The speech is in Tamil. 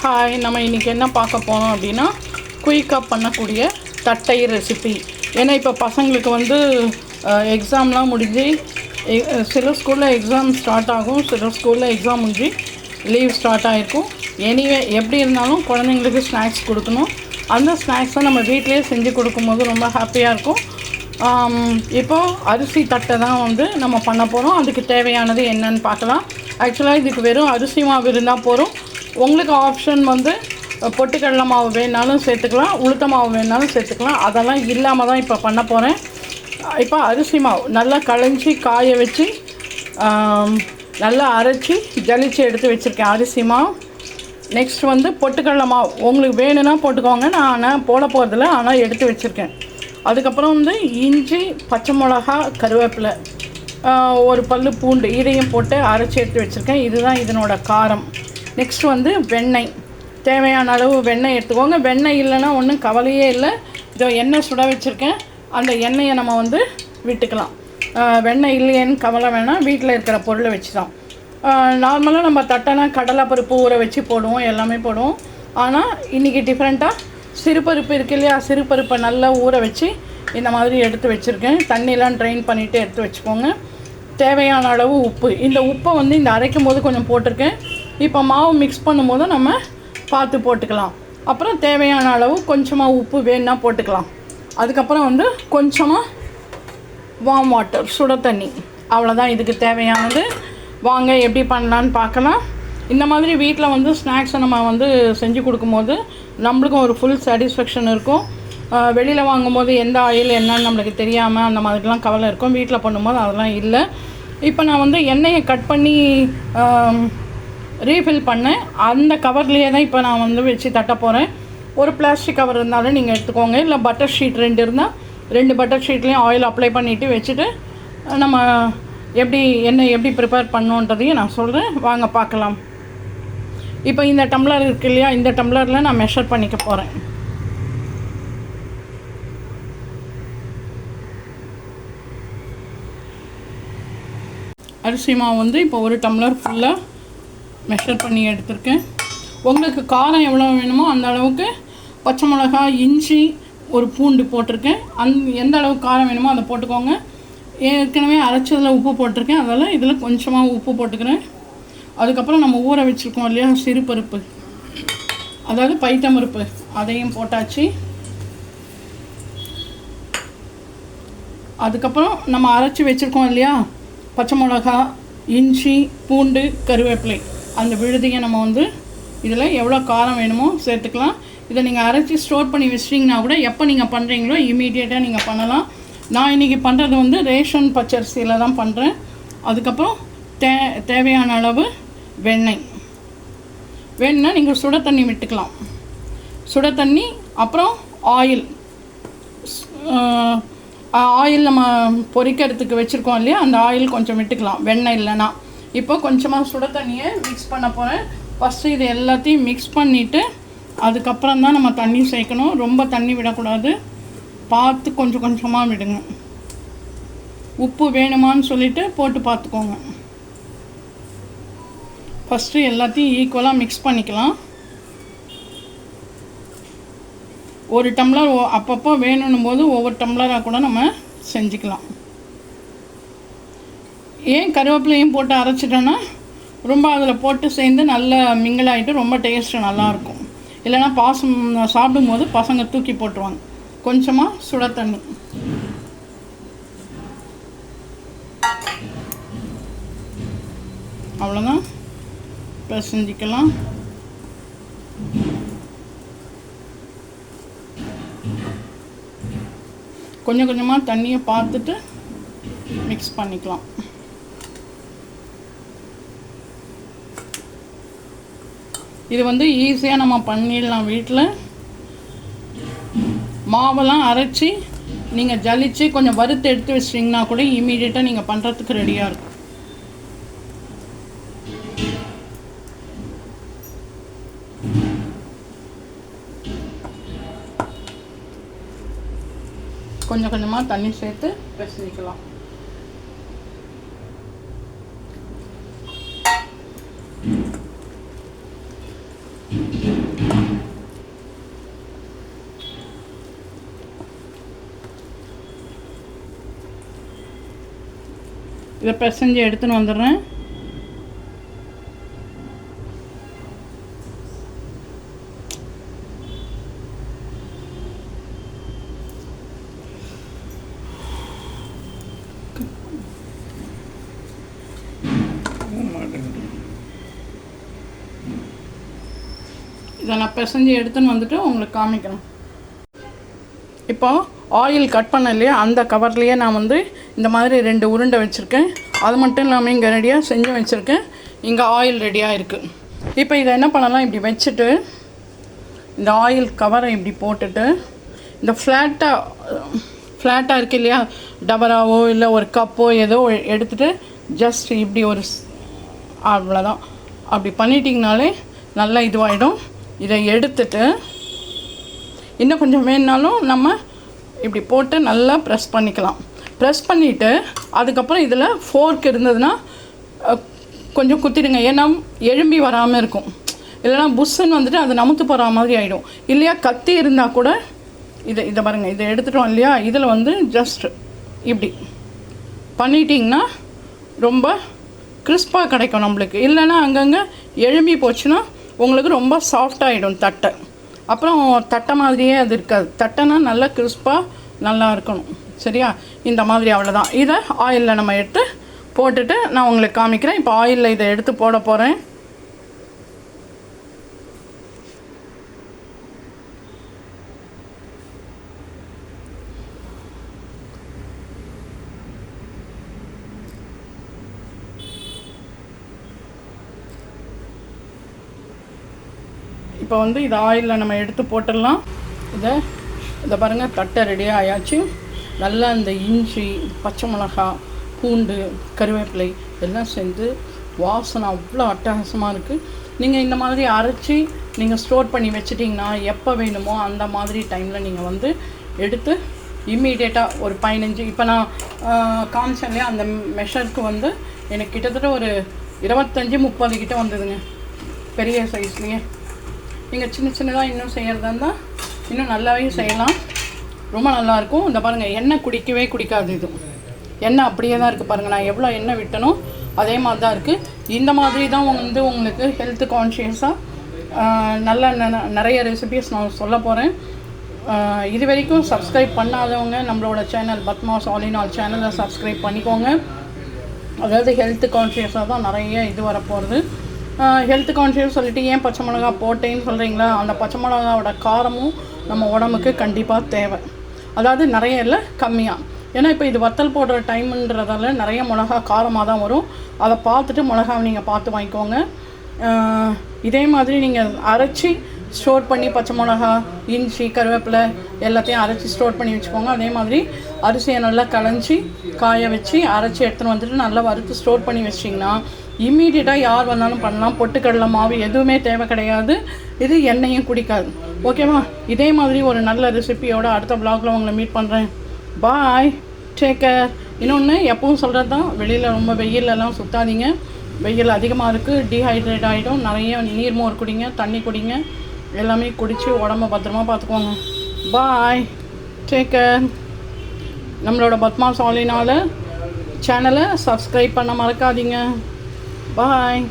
ஹாய், நம்ம இன்றைக்கி என்ன பார்க்க போகிறோம் அப்படின்னா, குயிக்காக பண்ணக்கூடிய தட்டை ரெசிபி. ஏன்னா இப்போ பசங்களுக்கு வந்து எக்ஸாம்லாம் முடிஞ்சு சில ஸ்கூலில் எக்ஸாம் ஸ்டார்ட் ஆகும், சில ஸ்கூலில் எக்ஸாம் முடிஞ்சு லீவ் ஸ்டார்ட் ஆகிருக்கும். எனிவே எப்படி இருந்தாலும் குழந்தைங்களுக்கு ஸ்நாக்ஸ் கொடுக்கணும். அந்த ஸ்நாக்ஸை நம்ம வீட்டிலே செஞ்சு கொடுக்கும்போது ரொம்ப ஹாப்பியாக இருக்கும். இப்போது அரிசி தட்டை தான் வந்து நம்ம பண்ண போகிறோம். அதுக்கு தேவையானது என்னன்னு பார்க்கலாம். ஆக்சுவலாக இதுக்கு வெறும் அரிசி மாவு இருந்தால் போகிறோம். உங்களுக்கு ஆப்ஷன் வந்து பொட்டுக்கடலை மாவு வேணாலும் சேர்த்துக்கலாம், உளுத்த மாவு வேணாலும் சேர்த்துக்கலாம். அதெல்லாம் இல்லாமல் தான் இப்போ பண்ண போகிறேன். இப்போ அரிசி மாவு நல்லா களைஞ்சி காய வச்சு நல்லா அரைச்சி ஜலிச்சு எடுத்து வச்சுருக்கேன் அரிசி மாவு. நெக்ஸ்ட் வந்து பொட்டுக்கடலை மாவு உங்களுக்கு வேணும்னா போட்டுக்கோங்க, நான் போட போகிறதில்ல, ஆனால் எடுத்து வச்சுருக்கேன். அதுக்கப்புறம் வந்து இஞ்சி, பச்சை மிளகா, கருவேப்பிலை, ஒரு பல்லு பூண்டு, இதையும் போட்டு அரைச்சி எடுத்து வச்சுருக்கேன். இதுதான் இதனோட காரம். நெக்ஸ்ட் வந்து வெண்ணெய், தேவையான அளவு வெண்ணெய் எடுத்துக்கோங்க. வெண்ணெய் இல்லைன்னா ஒன்றும் கவலையே இல்லை. இதோ எண்ணெய் சுட வச்சுருக்கேன், அந்த எண்ணெயை நம்ம வந்து விட்டுக்கலாம். வெண்ணெய் இல்லையேன்னு கவலை வேணாம், வீட்டில் இருக்கிற பொருளை வச்சு தான். நார்மலாக நம்ம தட்டைனா கடலைப்பருப்பு ஊற வச்சு போடுவோம், எல்லாமே போடுவோம். ஆனால் இன்றைக்கி டிஃப்ரெண்ட்டாக சிறுபருப்பு இருக்கு இல்லையா, சிறுபருப்பை நல்லா ஊற வச்சு இந்த மாதிரி எடுத்து வச்சுருக்கேன். தண்ணியெலாம் ட்ரைன் பண்ணிவிட்டு எடுத்து வச்சுக்கோங்க. தேவையான அளவு உப்பு, இந்த உப்பை வந்து இந்த அரைக்கும் போது கொஞ்சம் போட்டிருக்கேன். இப்போ மாவு மிக்ஸ் பண்ணும்போது நம்ம பார்த்து போட்டுக்கலாம். அப்புறம் தேவையான அளவு கொஞ்சமாக உப்பு வேணுன்னா போட்டுக்கலாம். அதுக்கப்புறம் வந்து கொஞ்சமாக வார்ம் வாட்டர், சுட தண்ணி, அவ்வளோதான் இதுக்கு தேவையானது. வாங்க எப்படி பண்ணலான்னு பார்க்கலாம். இந்த மாதிரி வீட்டில் வந்து ஸ்நாக்ஸை நம்ம வந்து செஞ்சு கொடுக்கும்போது நம்மளுக்கும் ஒரு ஃபுல் சாட்டிஸ்ஃபேக்ஷன் இருக்கும். வெளியில் வாங்கும்போது எந்த ஆயில் என்னன்னு நம்மளுக்கு தெரியாமல் அந்த மாதிரிலாம் கவலை இருக்கும். வீட்டில் பண்ணும்போது அதெல்லாம் இல்லை. இப்போ நான் வந்து எண்ணெயை கட் பண்ணி ரீஃபில் பண்ணேன். அந்த கவர்லேயே தான் இப்போ நான் வந்து வச்சு தட்ட போகிறேன். ஒரு பிளாஸ்டிக் கவர் இருந்தாலும் நீங்கள் எடுத்துக்கோங்க, இல்லை பட்டர் ஷீட் 2 இருந்தால் 2 பட்டர் ஷீட்லேயும் ஆயில் அப்ளை பண்ணிவிட்டு வச்சுட்டு நம்ம எண்ணெய் எப்படி ப்ரிப்பேர் பண்ணோன்றதையும் நான் சொல்கிறேன். வாங்க பார்க்கலாம். இப்போ இந்த டம்ளர் இருக்குது இல்லையா, இந்த டம்ளரில் நான் மெஷர் பண்ணிக்க போகிறேன். அரிசி மாவு வந்து இப்போ ஒரு டம்ளர் ஃபுல்லாக மெஷர் பண்ணி எடுத்திருக்கேன். உங்களுக்கு காரம் எவ்வளோ வேணுமோ அந்த அளவுக்கு பச்சை மிளகா, இஞ்சி, ஒரு பூண்டு போட்டிருக்கேன். எந்த அளவுக்கு காரம் வேணுமோ அதை போட்டுக்கோங்க. ஏற்கனவே அரைச்சதில் உப்பு போட்டிருக்கேன், அதனால் இதில் கொஞ்சமாக உப்பு போட்டுக்கிறேன். அதுக்கப்புறம் நம்ம ஊற வச்சுருக்கோம் இல்லையா சிறுபருப்பு, அதாவது பைத்தம்பருப்பு, அதையும் போட்டாச்சு. அதுக்கப்புறம் நம்ம அரைச்சி வச்சுருக்கோம் இல்லையா பச்சை மிளகா, இஞ்சி, பூண்டு, கருவேப்பிலை, அந்த விழுதியை நம்ம வந்து இதில் எவ்வளோ காரம் வேணுமோ சேர்த்துக்கலாம். இதை நீங்கள் அரைச்சி ஸ்டோர் பண்ணி வச்சிட்டிங்கன்னா கூட எப்போ நீங்கள் பண்ணுறீங்களோ இமீடியட்டாக நீங்கள் பண்ணலாம். நான் இன்றைக்கி பண்ணுறது வந்து ரேஷன் பச்சரிசியில் தான் பண்ணுறேன். அதுக்கப்புறம் தேவையான அளவு வெண்ணெய் வேணுன்னா நீங்கள் சுட தண்ணி விட்டுக்கலாம். சுட தண்ணி, அப்புறம் ஆயில் நம்ம பொரிக்கிறதுக்கு வச்சுருக்கோம் இல்லையா, அந்த ஆயில் கொஞ்சம் விட்டுக்கலாம் வெண்ணெய் இல்லைன்னா. இப்போ கொஞ்சமாக சுட தண்ணியை மிக்ஸ் பண்ண போகிறேன். ஃபஸ்ட்டு இது எல்லாத்தையும் மிக்ஸ் பண்ணிவிட்டு அதுக்கப்புறம் தான் நம்ம தண்ணி சேர்க்கணும். ரொம்ப தண்ணி விடக்கூடாது, பார்த்து கொஞ்சம் கொஞ்சமாக விடுங்க. உப்பு வேணுமான்னு சொல்லிவிட்டு போட்டு பார்த்துக்கோங்க. ஃபஸ்ட்டு எல்லாத்தையும் ஈக்குவலாக மிக்ஸ் பண்ணிக்கலாம். ஒரு டம்ளர் அப்பப்போ வேணும்னும் போது ஒவ்வொரு டம்ளராக கூட நம்ம செஞ்சுக்கலாம். ஏன் கருவேப்பிலையும் போட்டு அரைச்சிட்டோன்னா ரொம்ப அதில் போட்டு சேர்ந்து நல்லா மிங்கிள் ஆகிட்டு ரொம்ப டேஸ்ட்டு நல்லாயிருக்கும். இல்லைனா சாப்பிடும்போது பசங்க தூக்கி போட்டுருவாங்க. கொஞ்சமாக சுட தண்ணி, அவ்வளோதான், செஞ்சுக்கலாம். கொஞ்சம் கொஞ்சமாக தண்ணியை பார்த்துட்டு மிக்ஸ் பண்ணிக்கலாம். இது வந்து ஈஸியாக நம்ம பண்ணிடலாம். வீட்டில் மாவெல்லாம் அரைச்சி நீங்கள் ஜலிச்சு கொஞ்சம் வறுத்து எடுத்து வச்சிட்டிங்கன்னா கூட இமீடியட்டாக நீங்கள் பண்ணுறதுக்கு ரெடியாக இருக்கும். கொஞ்சம் கொஞ்சமாக தண்ணி சேர்த்து பிசைஞ்சிக்கலாம். இதை பிசைஞ்சு எடுத்துன்னு வந்துடுறேன். இதை நான் பிசைஞ்சு எடுத்துன்னு வந்துட்டு உங்களுக்கு காமிக்கிறேன். இப்போ ஆயில் கட் பண்ண இல்லையா, அந்த கவர்லேயே நான் வந்து இந்த மாதிரி 2 உருண்டை வச்சுருக்கேன். அது மட்டும் இல்லாமல் இங்கே ரெடியாக செஞ்சு வச்சுருக்கேன். இங்கே ஆயில் ரெடியாக இருக்குது. இப்போ இதை என்ன பண்ணலாம், இப்படி வச்சுட்டு இந்த ஆயில் கவரை இப்படி போட்டுட்டு இந்த ஃப்ளாட்டாக இருக்குது இல்லையா, டபராவோ இல்லை ஒரு கப்போ ஏதோ எடுத்துகிட்டு ஜஸ்ட் இப்படி ஒரு அவ்வளோதான், அப்படி பண்ணிட்டிங்கனாலே நல்லா இதுவாகிடும். இதை எடுத்துட்டு இன்னும் கொஞ்சம் வேணுனாலும் நம்ம இப்படி போட்டு நல்லா ப்ரெஸ் பண்ணிக்கலாம். ப்ரெஸ் பண்ணிவிட்டு அதுக்கப்புறம் இதில் ஃபோர்க் இருந்ததுன்னா கொஞ்சம் குத்திடுங்க, ஏன்னா எழும்பி வராமல் இருக்கும். இல்லைனா புஷ்ஷுன்னு வந்துட்டு அது நமுத்து போகிற மாதிரி ஆகிடும். இல்லையா கத்தி இருந்தால் கூட இதை பாருங்கள், இதை எடுத்துட்டோம் இல்லையா, இதில் வந்து ஜஸ்ட் இப்படி பண்ணிட்டிங்கன்னா ரொம்ப கிறிஸ்பாக கிடைக்கும் நம்மளுக்கு. இல்லைன்னா அங்கங்கே எழும்பி போச்சுன்னா உங்களுக்கு ரொம்ப சாஃப்டாகிடும் தட்டை. அப்புறம் தட்டை மாதிரியே அது இருக்காது. தட்டைனா நல்லா கிறிஸ்பாக நல்லா இருக்கணும். சரியா, இந்த மாதிரி அவ்வளோதான். இதை ஆயிலில் நம்ம எடுத்து போட்டுட்டு நான் உங்களுக்கு காமிக்கிறேன். இப்போ ஆயிலில் இதை எடுத்து போட போகிறேன். இப்போ வந்து இதை ஆயிலில் நம்ம எடுத்து போட்டுடலாம். இதை பாருங்கள், தட்டை ரெடியாக ஆயாச்சு. நல்லா இந்த இஞ்சி, பச்சை மிளகா, பூண்டு, கருவேப்பிலை எல்லாம் சேர்ந்து வாசனை அவ்வளோ அட்டகாசமாக இருக்குது. நீங்கள் இந்த மாதிரி அரைச்சி நீங்கள் ஸ்டோர் பண்ணி வச்சிட்டிங்கன்னா எப்போ வேணுமோ அந்த மாதிரி டைமில் நீங்கள் வந்து எடுத்து இம்மீடியட்டாக ஒரு 15, இப்போ நான் காமிச்சேன் இல்லையா, அந்த மெஷருக்கு வந்து எனக்கு கிட்டத்தட்ட ஒரு 25-30 கிட்ட வந்ததுங்க, பெரிய சைஸ்லேயே. நீங்கள் சின்னதாக இன்னும் செய்கிறதா இருந்தால் இன்னும் நல்லாவே செய்யலாம், ரொம்ப நல்லாயிருக்கும். இந்த பாருங்கள், எண்ணெய் குடிக்கவே குடிக்காது. இது எண்ணெய் அப்படியே தான் இருக்குது பாருங்கள். நான் எவ்வளோ எண்ணெய் விட்டனோ அதே மாதிரி தான் இருக்குது. இந்த மாதிரி தான் வந்து உங்களுக்கு ஹெல்த் கான்ஷியஸாக நல்ல நிறைய ரெசிபீஸ் நான் சொல்ல போகிறேன். இது வரைக்கும் சப்ஸ்கிரைப் பண்ணாதவங்க நம்மளோட channel Padma's all in all சேனலை சப்ஸ்கிரைப் பண்ணிக்கோங்க. அதாவது ஹெல்த் கான்ஷியஸாக தான் நிறைய இது வரப்போகிறது. ஹெல்த் கான்ஷியஸ் சொல்லிட்டு ஏன் பச்சை மிளகா போட்டேன்னு சொல்கிறீங்களா, அந்த பச்சை மிளகாவோட காரமும் நம்ம உடம்புக்கு கண்டிப்பாக தேவை. அதாவது நிறைய இல்லை, கம்மியாக. ஏன்னா இப்போ இது வத்தல் போடுற டைமுன்றதால நிறைய மிளகா காரமாக தான் வரும். அதை பார்த்துட்டு மிளகாவை நீங்கள் பார்த்து வாங்கிக்கோங்க. இதே மாதிரி நீங்கள் அரைச்சி ஸ்டோர் பண்ணி பச்சை மிளகா, இஞ்சி, கருவேப்பிலை எல்லாத்தையும் அரைச்சி ஸ்டோர் பண்ணி வச்சுக்கோங்க. அதே மாதிரி அரிசியை நல்லா களைஞ்சி காய வச்சு அரைச்சி எடுத்துகிட்டு வந்துட்டு நல்லா வறுத்து ஸ்டோர் பண்ணி வச்சிட்டிங்கன்னா இம்மீடியட்டாக யார் வந்தாலும் பண்ணலாம். பொட்டுக்கடலை மாவு எதுவுமே தேவை கிடையாது. இது எண்ணெயும் குடிக்காது. ஓகேவா? இதே மாதிரி ஒரு நல்ல ரெசிபியோட அடுத்த வ்ளாகில் உங்களை மீட் பண்ணுறேன். பாய், டேக் கேர். இன்னொன்று எப்பவும் சொல்கிறது தான், வெளியில் ரொம்ப வெயிலெல்லாம் சுற்றாதீங்க. வெயில் அதிகமாக இருக்குது, டீஹைட்ரேட் ஆகிடும். நிறைய நீர்மோர் குடிங்க, தண்ணி குடிங்க, எல்லாமே குடித்து உடம்ப பத்திரமா பார்த்துக்கோங்க. பாய், டேக் கேர். நம்மளோட பத்மாஸ் ஆல் இன் ஆல் சேனலை சப்ஸ்கிரைப் பண்ண மறக்காதீங்க. Bye.